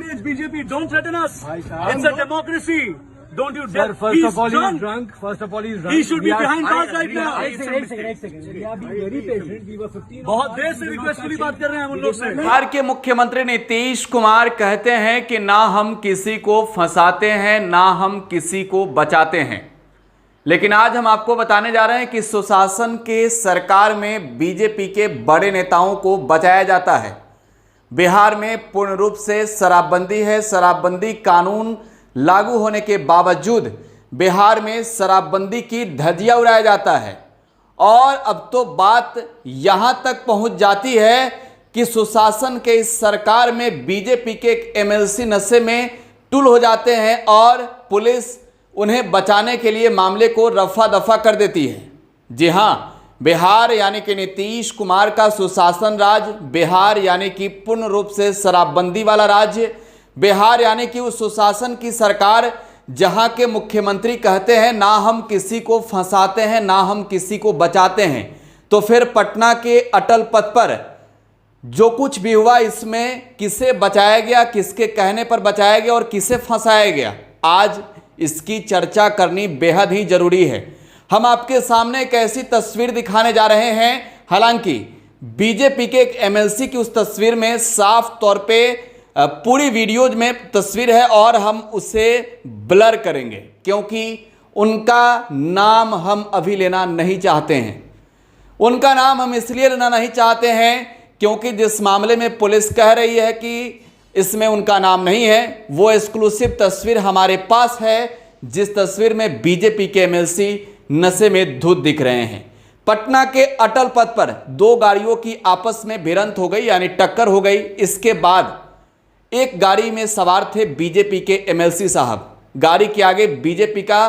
It's BJP. Don't threaten us. Bhai It's Sahab, a democracy. Don't you Sir, dare. first He's of all, drunk. he's drunk. First of all, he's drunk. He should be We are- behind bars right now. एक second. We are being very patient. We were 15. बहुत देर से रिक्वेस्टफुली बात कर रहे हैं हम उन लोग से। बिहार के मुख्यमंत्री नीतीश कुमार कहते हैं कि ना हम किसी को फंसाते हैं ना हम किसी को बचाते हैं, लेकिन आज हम आपको बताने जा रहे हैं कि सुशासन के सरकार में बीजेपी के बड़े नेताओं को बचाया जाता है। बिहार में पूर्ण रूप से शराबबंदी है। शराबबंदी कानून लागू होने के बावजूद बिहार में शराबबंदी की धज्जियां उड़ाया जाता है और अब तो बात यहां तक पहुंच जाती है कि सुशासन के इस सरकार में बीजेपी के एक एमएलसी नशे में टुल हो जाते हैं और पुलिस उन्हें बचाने के लिए मामले को रफा दफा कर देती है। जी हां, बिहार यानी कि नीतीश कुमार का सुशासन राज, बिहार यानी कि पूर्ण रूप से शराबबंदी वाला राज्य, बिहार यानी कि उस सुशासन की सरकार जहां के मुख्यमंत्री कहते हैं ना हम किसी को फंसाते हैं ना हम किसी को बचाते हैं, तो फिर पटना के अटल पथ पर जो कुछ भी हुआ इसमें किसे बचाया गया, किसके कहने पर बचाया गया और किसे फंसाया गया, आज इसकी चर्चा करनी बेहद ही जरूरी है। हम आपके सामने एक ऐसी तस्वीर दिखाने जा रहे हैं, हालांकि बीजेपी के एक एमएलसी की उस तस्वीर में साफ तौर पे पूरी वीडियो में तस्वीर है और हम उसे ब्लर करेंगे क्योंकि उनका नाम हम अभी लेना नहीं चाहते हैं। उनका नाम हम इसलिए लेना नहीं चाहते हैं क्योंकि जिस मामले में पुलिस कह रही है कि इसमें उनका नाम नहीं है, वो एक्सक्लूसिव तस्वीर हमारे पास है जिस तस्वीर में बीजेपी के एमएलसी नशे में धुत दिख रहे हैं। पटना के अटल पथ पर दो गाड़ियों की आपस में भिड़ंत हो गई यानी टक्कर हो गई। इसके बाद एक गाड़ी में सवार थे बीजेपी के एमएलसी साहब, गाड़ी के आगे बीजेपी का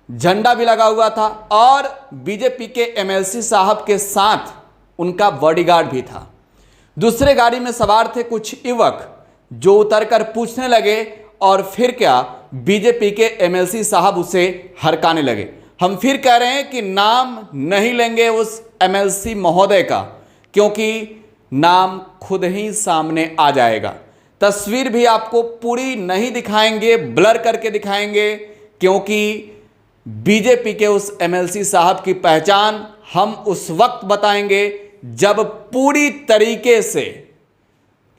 झंडा भी लगा हुआ था और बीजेपी के एमएलसी साहब के साथ उनका बॉडीगार्ड भी था। दूसरे गाड़ी में सवार थे कुछ युवक जो उतरकर पूछने लगे और फिर क्या बीजेपी के एमएलसी साहब उसे हरकाने लगे। हम फिर कह रहे हैं कि नाम नहीं लेंगे उस एमएलसी महोदय का क्योंकि नाम खुद ही सामने आ जाएगा। तस्वीर भी आपको पूरी नहीं दिखाएंगे, ब्लर करके दिखाएंगे क्योंकि बीजेपी के उस एमएलसी साहब की पहचान हम उस वक्त बताएंगे जब पूरी तरीके से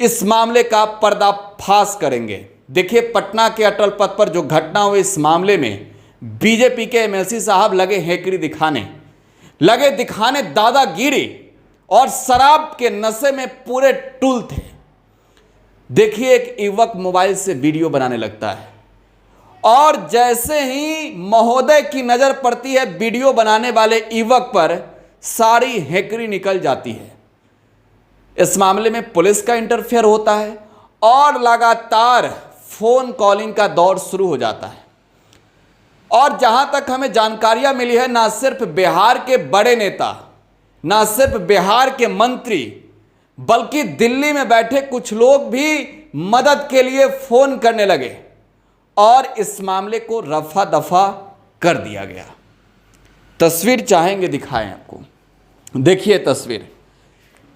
इस मामले का पर्दाफाश करेंगे। देखिए, पटना के अटल पथ पर जो घटना हुई इस मामले में बीजेपी के एमएलसी साहब लगे हेकड़ी दिखाने, लगे दिखाने दादागिरी और शराब के नशे में पूरे टुल थे। देखिए, एक युवक मोबाइल से वीडियो बनाने लगता है और जैसे ही महोदय की नजर पड़ती है वीडियो बनाने वाले युवक पर, सारी हेकड़ी निकल जाती है। इस मामले में पुलिस का इंटरफेयर होता है और लगातार फोन कॉलिंग का दौर शुरू हो जाता है। और जहां तक हमें जानकारियां मिली है, ना सिर्फ बिहार के बड़े नेता, ना सिर्फ बिहार के मंत्री, बल्कि दिल्ली में बैठे कुछ लोग भी मदद के लिए फोन करने लगे और इस मामले को रफा दफा कर दिया गया। तस्वीर चाहेंगे दिखाएं आपको, देखिए तस्वीर,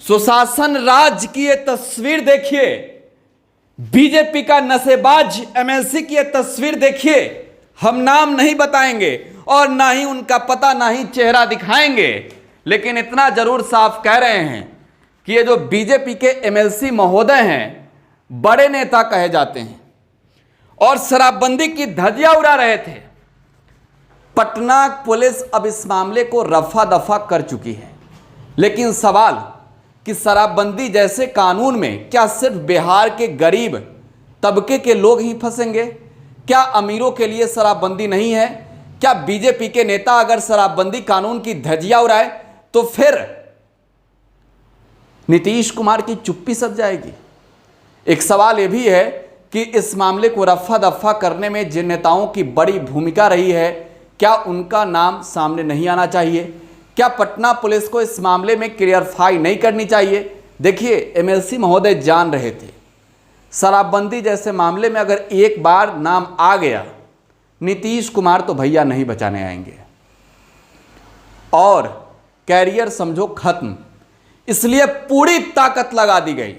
सुशासन राज की ये तस्वीर देखिए, बीजेपी का नशेबाज एमएलसी की ये तस्वीर देखिए। हम नाम नहीं बताएंगे और ना ही उनका पता ना ही चेहरा दिखाएंगे, लेकिन इतना जरूर साफ कह रहे हैं कि ये जो बीजेपी के एमएलसी महोदय हैं, बड़े नेता कहे जाते हैं और शराबबंदी की धज्जियां उड़ा रहे थे। पटना पुलिस अब इस मामले को रफा दफा कर चुकी है, लेकिन सवाल कि शराबबंदी जैसे कानून में क्या सिर्फ बिहार के गरीब तबके के लोग ही फंसेंगे? क्या अमीरों के लिए शराबबंदी नहीं है? क्या बीजेपी के नेता अगर शराबबंदी कानून की धज्जियां उड़ाए तो फिर नीतीश कुमार की चुप्पी सध जाएगी? एक सवाल यह भी है कि इस मामले को रफा दफा करने में जिन नेताओं की बड़ी भूमिका रही है, क्या उनका नाम सामने नहीं आना चाहिए? क्या पटना पुलिस को इस मामले में क्लियरफाई नहीं करनी चाहिए? देखिए, एमएलसी महोदय जान रहे थे शराबबंदी जैसे मामले में अगर एक बार नाम आ गया, नीतीश कुमार तो भैया नहीं बचाने आएंगे और कैरियर समझो खत्म। इसलिए पूरी ताकत लगा दी गई,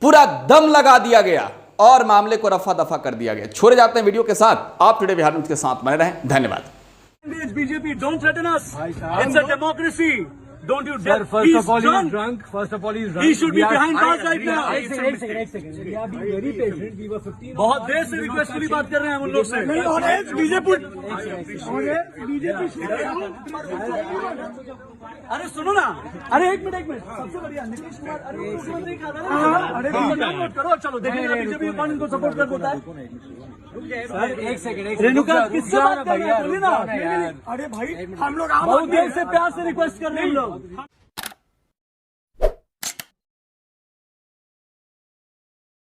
पूरा दम लगा दिया गया और मामले को रफा दफा कर दिया गया। छोड़े जाते हैं वीडियो के साथ। आप टुडे बिहार न्यूज के साथ बने रहें। धन्यवाद। BJP, don't threaten us. साहब। It's a democracy. Don't you Sir, dare. first He's of all, drunk. he's drunk. First of all, he's drunk. He should be We are- behind bars right now. एक second. We are being very patient. We were 15. बहुत देर से रिक्वेस्टफुली बात कर रहे हैं हम उन लोग से। अरे सुनो ना, अरे एक मिनट सबसे बढ़िया नीतीश कुमार, अरे मुख्यमंत्री का अरे डाउनलोड करो, चलो देखेंगे बीजेपी कौन इनको सपोर्ट कर देता है। सर, एक सेकंड। रेणुका किससे बात कर रहे हैं, बोलिए ना। यार। अरे भाई हम लोग बहुत देर से प्यार से रिक्वेस्ट कर रहे हैं हम लोग।